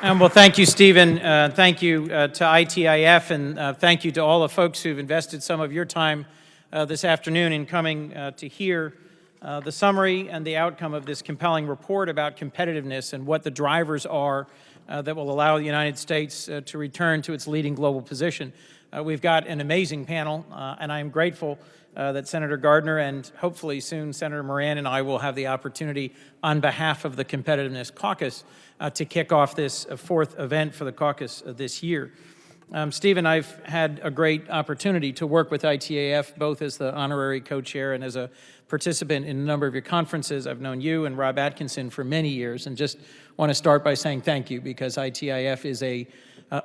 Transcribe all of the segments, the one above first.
Well, thank you, Stephen. Thank you to ITIF, and thank you to all the folks who've invested some of your time this afternoon in coming to hear the summary and the outcome of this compelling report about competitiveness and what the drivers are that will allow the United States to return to its leading global position. We've got an amazing panel, and I'm grateful that Senator Gardner and hopefully soon Senator Moran and I will have the opportunity on behalf of the Competitiveness Caucus to kick off this fourth event for the caucus this year. Stephen, I've had a great opportunity to work with ITAF, both as the honorary co-chair and as a participant in a number of your conferences. I've known you and Rob Atkinson for many years, and just want to start by saying thank you, because ITIF is a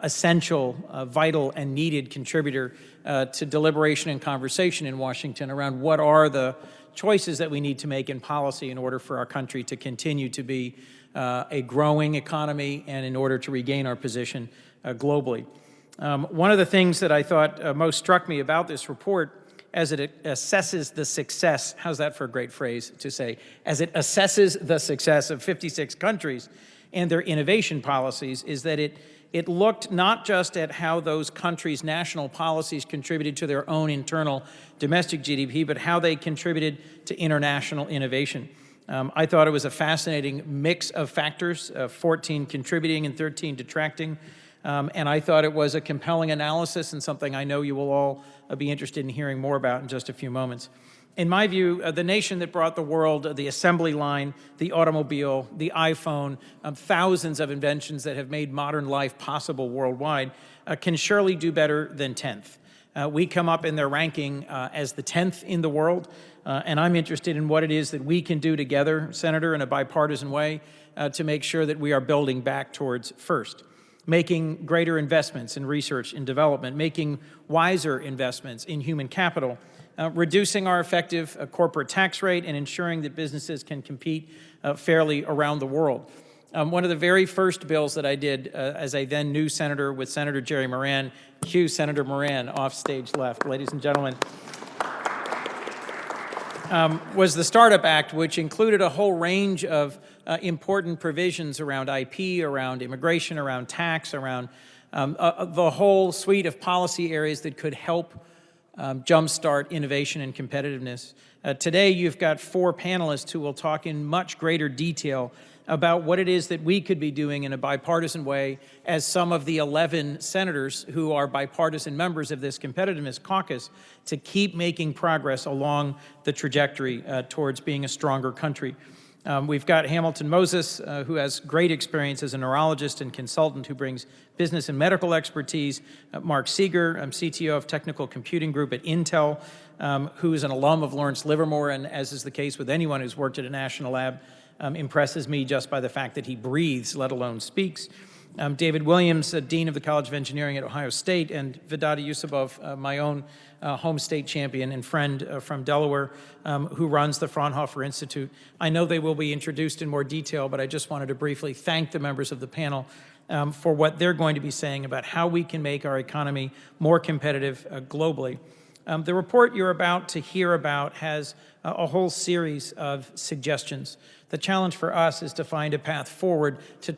essential, vital, and needed contributor to deliberation and conversation in Washington around what are the choices that we need to make in policy in order for our country to continue to be a growing economy and in order to regain our position globally. One of the things that I thought most struck me about this report as it assesses the success, how's that for a great phrase to say, as it assesses the success of 56 countries and their innovation policies, is that it looked not just at how those countries' national policies contributed to their own internal domestic GDP, but how they contributed to international innovation. I thought it was a fascinating mix of factors, 14 contributing and 13 detracting, and I thought it was a compelling analysis and something I know you will all be interested in hearing more about in just a few moments. In my view, the nation that brought the world the assembly line, the automobile, the iPhone, thousands of inventions that have made modern life possible worldwide, can surely do better than 10th. We come up in their ranking as the 10th in the world, and I'm interested in what it is that we can do together, Senator, in a bipartisan way, to make sure that we are building back towards first. Making greater investments in research and development, making wiser investments in human capital, reducing our effective corporate tax rate, and ensuring that businesses can compete fairly around the world. One of the very first bills that I did as a then new senator with Senator Jerry Moran, cue Senator Moran off stage left, ladies and gentlemen, was the Startup Act, which included a whole range of important provisions around IP, around immigration, around tax, around the whole suite of policy areas that could help jumpstart innovation and competitiveness. Today, you've got 4 panelists who will talk in much greater detail about what it is that we could be doing in a bipartisan way as some of the 11 senators who are bipartisan members of this Competitiveness Caucus to keep making progress along the trajectory towards being a stronger country. We've got Hamilton Moses, who has great experience as a neurologist and consultant who brings business and medical expertise. Mark Seeger, CTO of Technical Computing Group at Intel, who is an alum of Lawrence Livermore, and as is the case with anyone who's worked at a national lab, impresses me just by the fact that he breathes, let alone speaks. David Williams, Dean of the College of Engineering at Ohio State, and Vedanta Yusupov, my own home state champion and friend from Delaware, who runs the Fraunhofer Institute. I know they will be introduced in more detail, but I just wanted to briefly thank the members of the panel for what they're going to be saying about how we can make our economy more competitive globally. The report you're about to hear about has a whole series of suggestions. The challenge for us is to find a path forward to